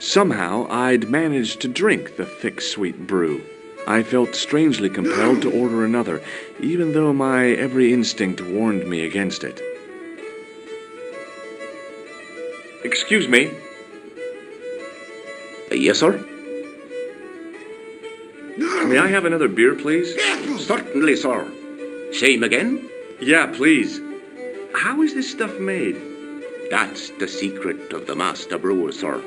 Somehow, I'd managed to drink the thick, sweet brew. I felt strangely compelled to order another, even though my every instinct warned me against it. Excuse me? Yes, sir? May I have another beer, please? Certainly, sir. Same again? Yeah, please. How is this stuff made? That's the secret of the master brewer, sir.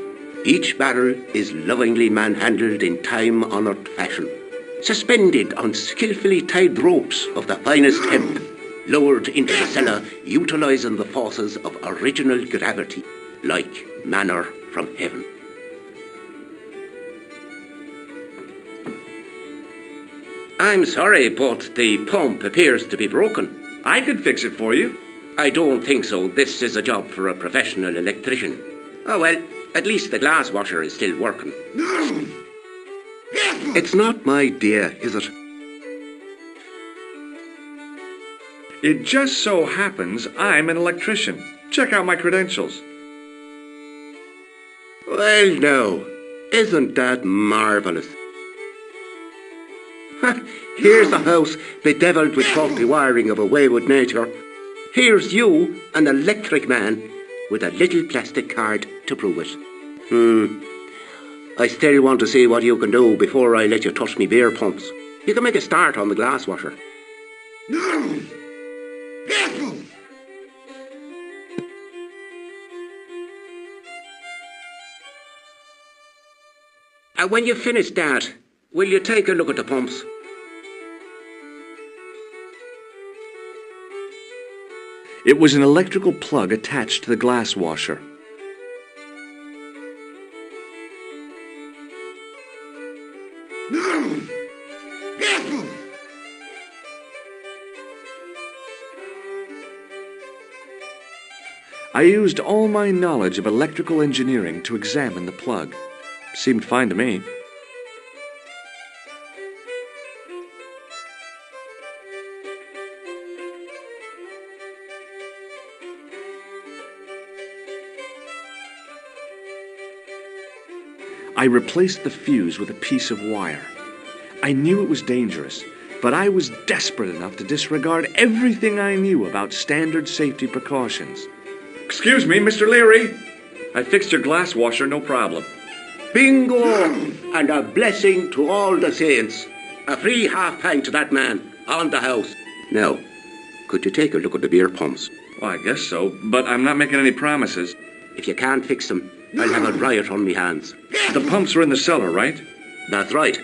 Each barrel is lovingly manhandled in time-honoured fashion, suspended on skillfully tied ropes of the finest hemp, lowered into the cellar utilising the forces of original gravity, like manna from heaven. I'm sorry, but the pump appears to be broken. I could fix it for you. I don't think so. This is a job for a professional electrician. Oh well, at least the glass washer is still working. It's not my idea, is it? It just so happens I'm an electrician. Check out my credentials. Well, no. Isn't that marvellous? Here's a house bedevilled with faulty wiring of a wayward nature. Here's you, an electric man, with a little plastic card to prove it. I still want to see what you can do before I let you touch me beer pumps. You can make a start on the glass washer. When you finish that, will you take a look at the pumps? It was an electrical plug attached to the glass washer. I used all my knowledge of electrical engineering to examine the plug. Seemed fine to me. I replaced the fuse with a piece of wire. I knew it was dangerous, but I was desperate enough to disregard everything I knew about standard safety precautions. Excuse me, Mr. Leary. I fixed your glass washer, no problem. Bingo! And a blessing to all the saints. A free half-pint to that man, on the house. Now, could you take a look at the beer pumps? Well, I guess so, but I'm not making any promises. If you can't fix them, I'll have a riot on me hands. The pumps are in the cellar, right? That's right.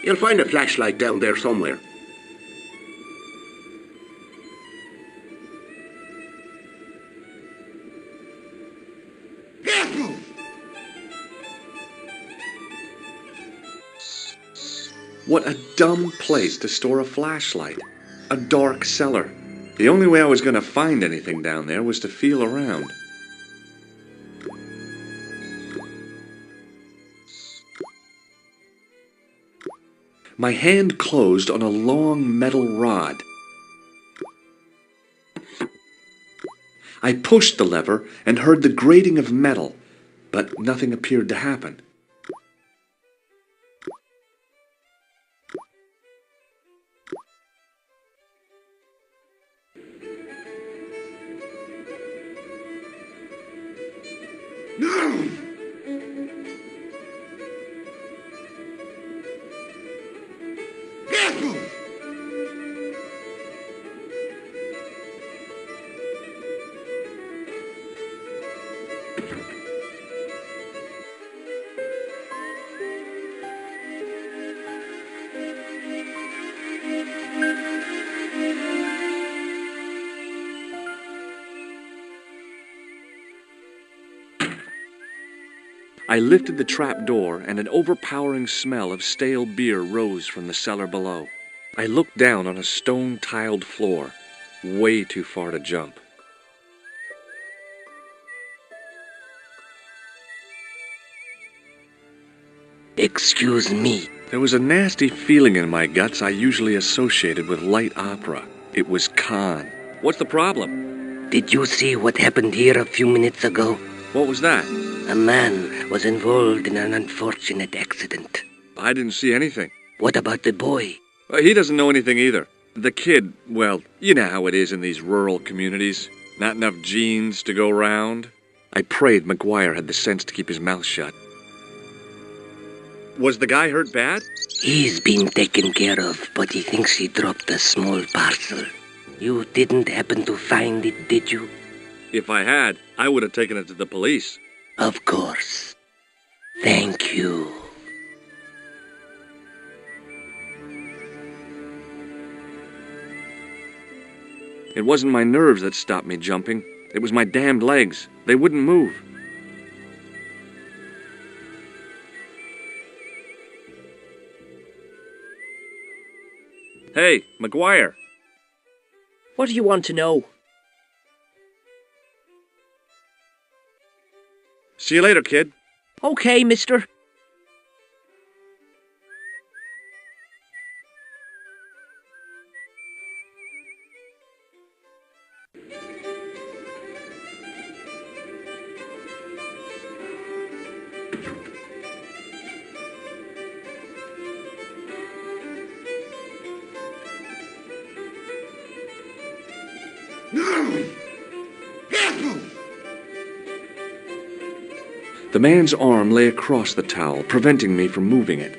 You'll find a flashlight down there somewhere. What a dumb place to store a flashlight. A dark cellar. The only way I was going to find anything down there was to feel around. My hand closed on a long metal rod. I pushed the lever and heard the grating of metal, but nothing appeared to happen. I lifted the trap door, and an overpowering smell of stale beer rose from the cellar below. I looked down on a stone-tiled floor, way too far to jump. Excuse me. There was a nasty feeling in my guts I usually associated with light opera. It was Khan. What's the problem? Did you see what happened here a few minutes ago? What was that? A man was involved in an unfortunate accident. I didn't see anything. What about the boy? He doesn't know anything either. The kid, well, you know how it is in these rural communities. Not enough genes to go round. I prayed McGuire had the sense to keep his mouth shut. Was the guy hurt bad? He's been taken care of, but he thinks he dropped a small parcel. You didn't happen to find it, did you? If I had, I would have taken it to the police. Of course. Thank you. It wasn't my nerves that stopped me jumping. It was my damned legs. They wouldn't move. Hey, McGuire. What do you want to know? See you later, kid. Okay, mister. The man's arm lay across the towel, preventing me from moving it.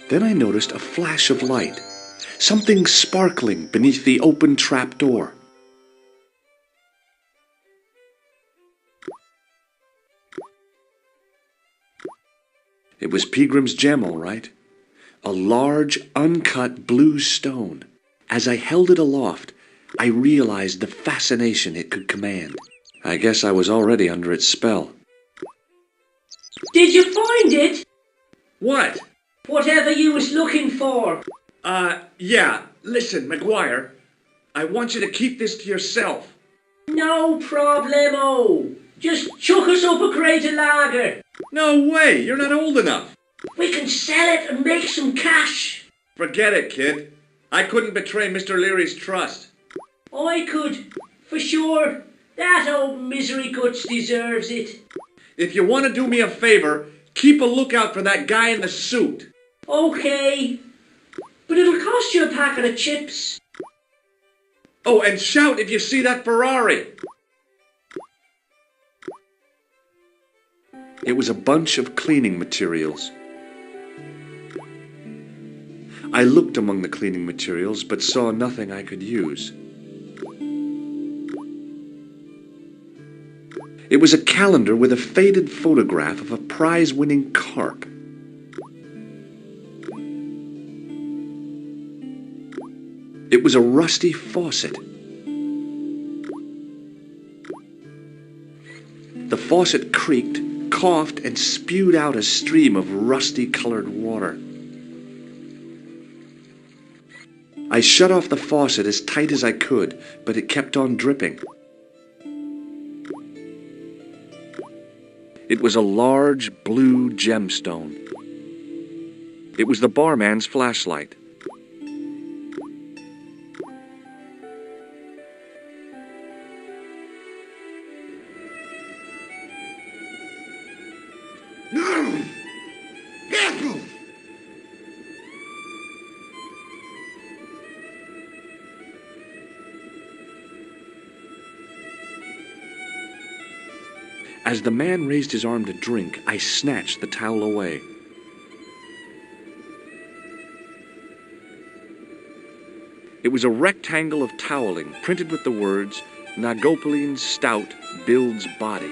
Then I noticed a flash of light, something sparkling beneath the open trapdoor. It was Peagram's gem, all right. A large, uncut blue stone. As I held it aloft, I realized the fascination it could command. I guess I was already under its spell. Did you find it? What? Whatever you was looking for. Yeah. Listen, McGuire. I want you to keep this to yourself. No problemo. Just chuck us up a crate of lager. No way! You're not old enough. We can sell it and make some cash. Forget it, kid. I couldn't betray Mr. Leary's trust. I could, for sure. That old misery guts deserves it. If you want to do me a favor, keep a lookout for that guy in the suit. Okay. But it'll cost you a packet of chips. Oh, and shout if you see that Ferrari. It was a bunch of cleaning materials. I looked among the cleaning materials, but saw nothing I could use. It was a calendar with a faded photograph of a prize-winning carp. It was a rusty faucet. The faucet creaked, coughed, and spewed out a stream of rusty-colored water. I shut off the faucet as tight as I could, but it kept on dripping. It was a large blue gemstone. It was the barman's flashlight. As the man raised his arm to drink, I snatched the towel away. It was a rectangle of toweling printed with the words, "Nagopaline Stout builds body."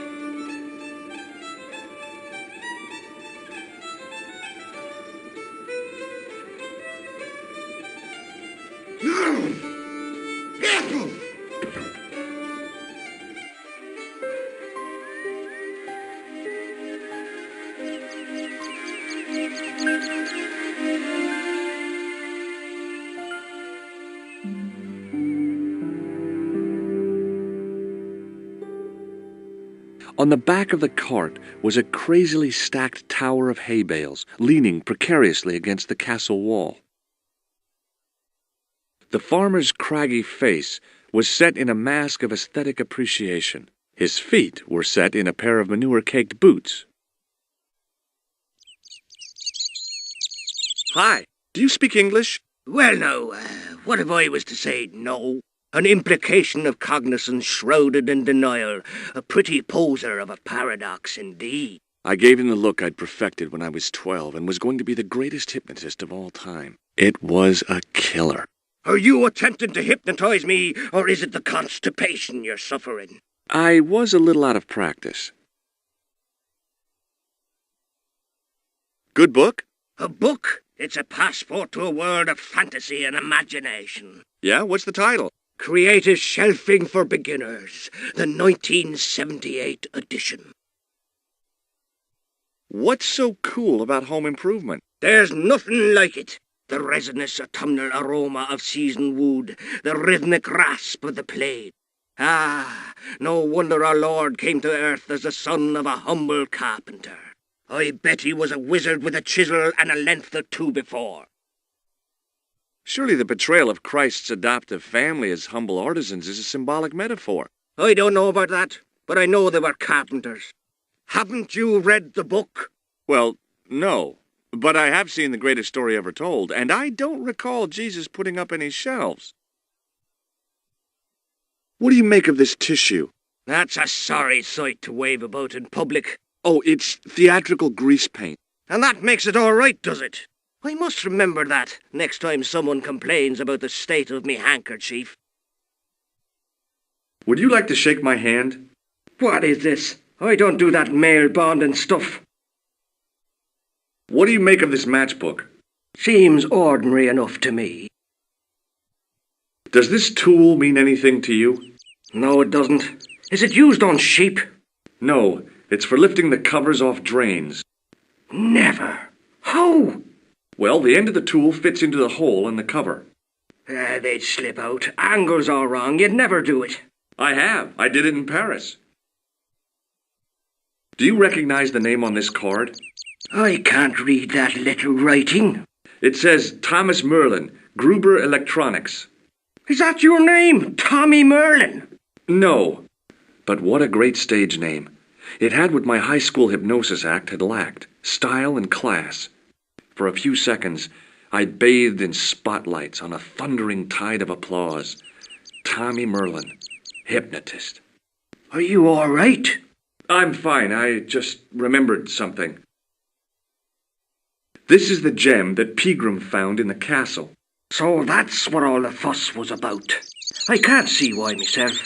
On the back of the cart was a crazily stacked tower of hay bales, leaning precariously against the castle wall. The farmer's craggy face was set in a mask of aesthetic appreciation. His feet were set in a pair of manure-caked boots. Hi, do you speak English? Well, now, what if I was to say no? An implication of cognizance shrouded in denial. A pretty poser of a paradox indeed. I gave him the look I'd perfected when I was 12 and was going to be the greatest hypnotist of all time. It was a killer. Are you attempting to hypnotize me, or is it the constipation you're suffering? I was a little out of practice. Good book? A book? It's a passport to a world of fantasy and imagination. Yeah, what's the title? Creative Shelving for Beginners, the 1978 edition. What's so cool about home improvement? There's nothing like it. The resinous autumnal aroma of seasoned wood, the rhythmic rasp of the plate. Ah, no wonder our Lord came to earth as the son of a humble carpenter. I bet he was a wizard with a chisel and a length or two before. Surely the portrayal of Christ's adoptive family as humble artisans is a symbolic metaphor. I don't know about that, but I know they were carpenters. Haven't you read the book? Well, no. But I have seen The Greatest Story Ever Told, and I don't recall Jesus putting up any shelves. What do you make of this tissue? That's a sorry sight to wave about in public. Oh, it's theatrical grease paint. And that makes it all right, does it? I must remember that next time someone complains about the state of me handkerchief. Would you like to shake my hand? What is this? I don't do that male bonding stuff. What do you make of this matchbook? Seems ordinary enough to me. Does this tool mean anything to you? No, it doesn't. Is it used on sheep? No, it's for lifting the covers off drains. Never. How? Well, the end of the tool fits into the hole in the cover. They'd slip out. Angles are wrong. You'd never do it. I have. I did it in Paris. Do you recognize the name on this card? I can't read that little writing. It says Thomas Merlin, Gruber Electronics. Is that your name, Tommy Merlin? No, but what a great stage name. It had what my high school hypnosis act had lacked, style and class. For a few seconds, I bathed in spotlights on a thundering tide of applause. Tommy Merlin, hypnotist. Are you all right? I'm fine. I just remembered something. This is the gem that Pegram found in the castle. So that's what all the fuss was about. I can't see why myself.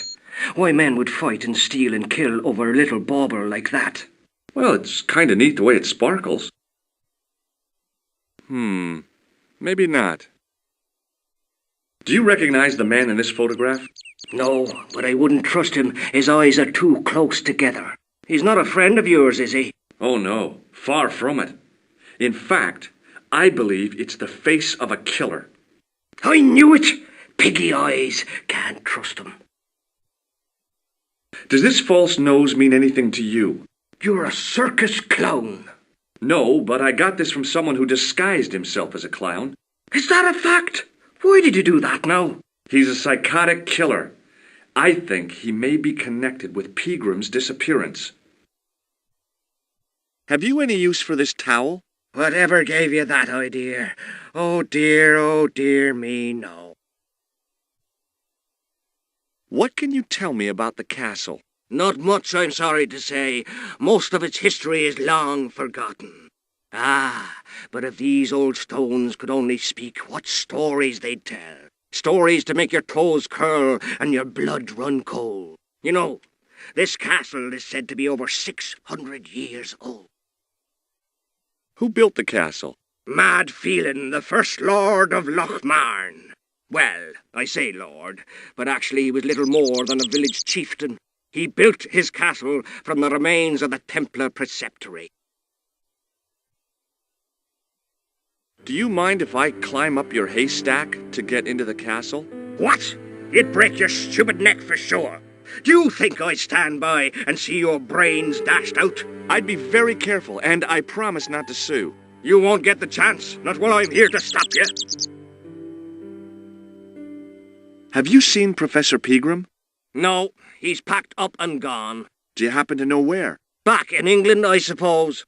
Why men would fight and steal and kill over a little bauble like that. Well, it's kind of neat the way it sparkles. Maybe not. Do you recognize the man in this photograph? No, but I wouldn't trust him. His eyes are too close together. He's not a friend of yours, is he? Oh no, far from it. In fact, I believe it's the face of a killer. I knew it! Piggy eyes. Can't trust him. Does this false nose mean anything to you? You're a circus clown. No, but I got this from someone who disguised himself as a clown. Is that a fact? Why did you do that now? He's a psychotic killer. I think he may be connected with Pegram's disappearance. Have you any use for this towel? Whatever gave you that idea? Oh dear me, no. What can you tell me about the castle? Not much, I'm sorry to say. Most of its history is long forgotten. Ah, but if these old stones could only speak, what stories they'd tell. Stories to make your toes curl and your blood run cold. You know, this castle is said to be over 600 years old. Who built the castle? Mad Phelan, the first Lord of Lochmarn. Well, I say lord, but actually he was little more than a village chieftain. He built his castle from the remains of the Templar preceptory. Do you mind if I climb up your haystack to get into the castle? What? You'd break your stupid neck for sure. Do you think I'd stand by and see your brains dashed out? I'd be very careful, and I promise not to sue. You won't get the chance, not while I'm here to stop you. Have you seen Professor Pegram? No, he's packed up and gone. Do you happen to know where? Back in England, I suppose.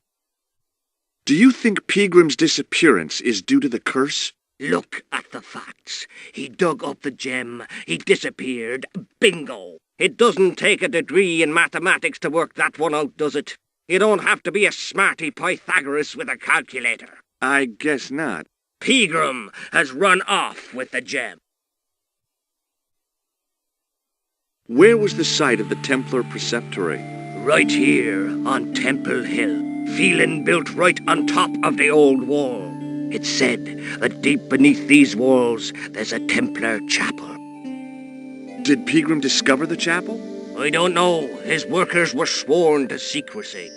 Do you think Pegram's disappearance is due to the curse? Look at the facts. He dug up the gem. He disappeared. Bingo. It doesn't take a degree in mathematics to work that one out, does it? You don't have to be a smarty Pythagoras with a calculator. I guess not. Pegram has run off with the gem. Where was the site of the Templar preceptory? Right here on Temple Hill. Phelan built right on top of the old wall. It's said that deep beneath these walls there's a Templar chapel. Did Pegram discover the chapel? I don't know. His workers were sworn to secrecy.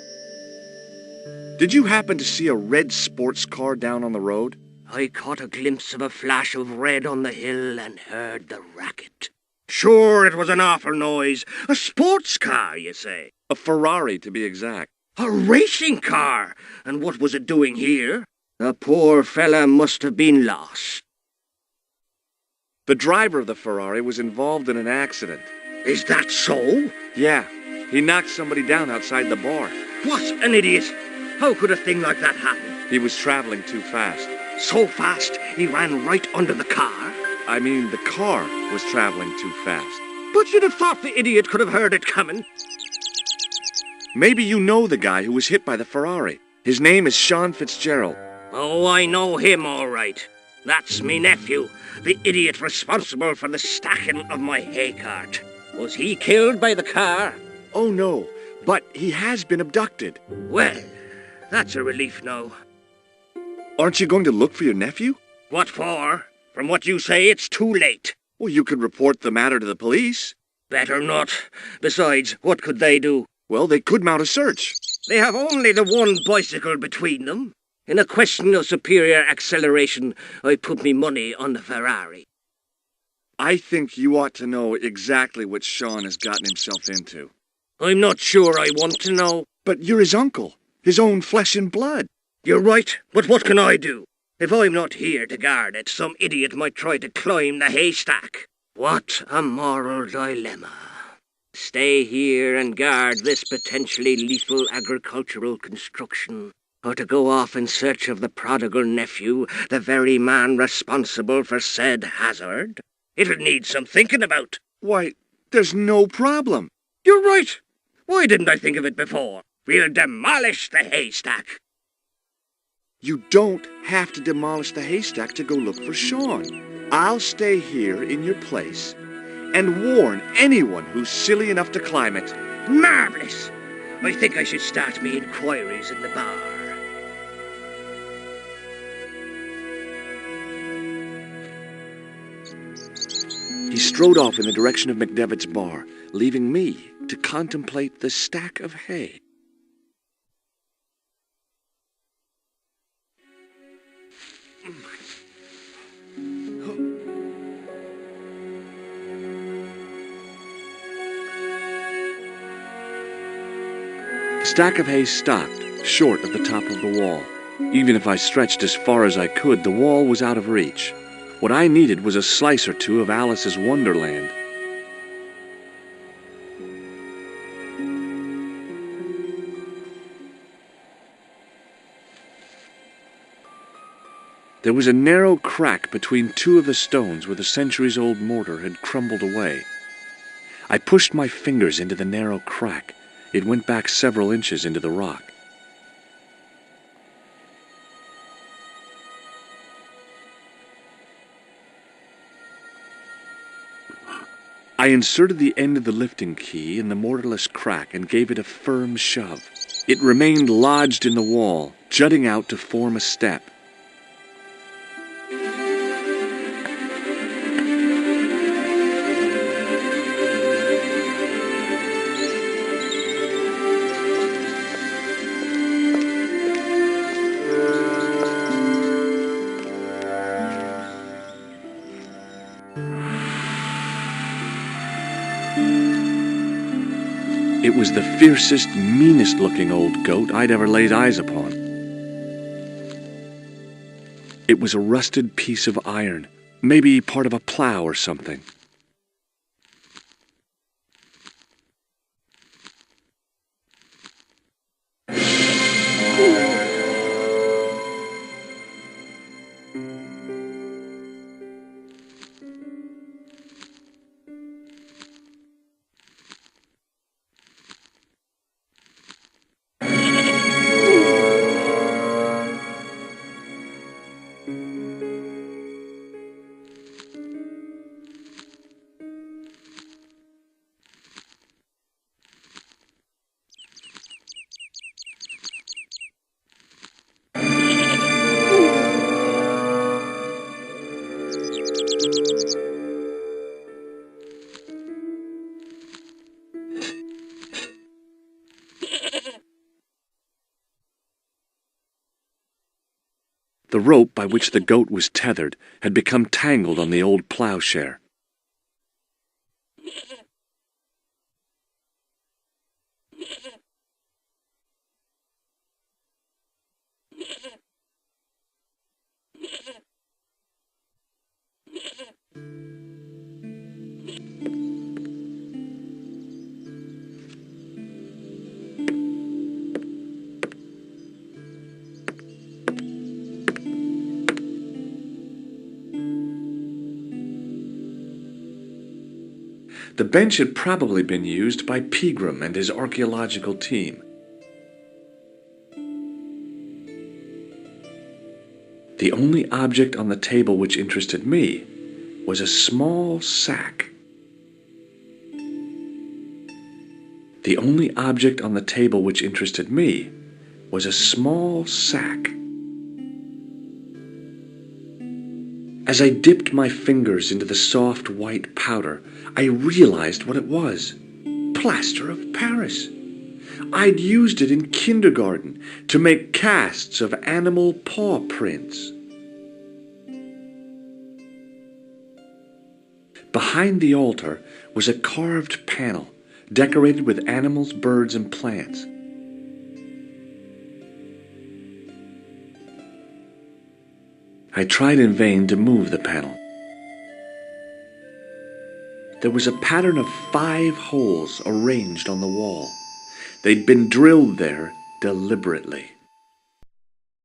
Did you happen to see a red sports car down on the road? I caught a glimpse of a flash of red on the hill and heard the racket. Sure, it was an awful noise. A sports car, you say? A Ferrari, to be exact. A racing car? And what was it doing here? The poor fella must have been lost. The driver of the Ferrari was involved in an accident. Is that so? Yeah, he knocked somebody down outside the bar. What an idiot! How could a thing like that happen? He was traveling too fast. So fast, he ran right under the car? I mean, the car was traveling too fast. But you'd have thought the idiot could have heard it coming. Maybe you know the guy who was hit by the Ferrari. His name is Sean Fitzgerald. Oh, I know him all right. That's me nephew, the idiot responsible for the stacking of my hay cart. Was he killed by the car? Oh no, but he has been abducted. Well, that's a relief now. Aren't you going to look for your nephew? What for? From what you say, it's too late. Well, you could report the matter to the police. Better not. Besides, what could they do? Well, they could mount a search. They have only the one bicycle between them. In a question of superior acceleration, I put me money on the Ferrari. I think you ought to know exactly what Sean has gotten himself into. I'm not sure I want to know. But you're his uncle, his own flesh and blood. You're right, but what can I do? If I'm not here to guard it, some idiot might try to climb the haystack. What a moral dilemma. Stay here and guard this potentially lethal agricultural construction, or to go off in search of the prodigal nephew, the very man responsible for said hazard? It'll need some thinking about. Why, there's no problem. You're right. Why didn't I think of it before? We'll demolish the haystack. You don't have to demolish the haystack to go look for Sean. I'll stay here in your place and warn anyone who's silly enough to climb it. Marvellous! I think I should start me inquiries in the bar. He strode off in the direction of McDevitt's bar, leaving me to contemplate the stack of hay. The stack of hay stopped, short of the top of the wall. Even if I stretched as far as I could, the wall was out of reach. What I needed was a slice or two of Alice's Wonderland. There was a narrow crack between two of the stones where the centuries-old mortar had crumbled away. I pushed my fingers into the narrow crack. It went back several inches into the rock. I inserted the end of the lifting key in the mortarless crack and gave it a firm shove. It remained lodged in the wall, jutting out to form a step. It was the fiercest, meanest-looking old goat I'd ever laid eyes upon. It was a rusted piece of iron, maybe part of a plow or something. The rope by which the goat was tethered had become tangled on the old plowshare. The bench had probably been used by Pegram and his archaeological team. The only object on the table which interested me was a small sack. The only object on the table which interested me was a small sack. As I dipped my fingers into the soft white powder, I realized what it was. Plaster of Paris. I'd used it in kindergarten to make casts of animal paw prints. Behind the altar was a carved panel decorated with animals, birds, and plants. I tried in vain to move the panel. There was a pattern of 5 holes arranged on the wall. They'd been drilled there deliberately.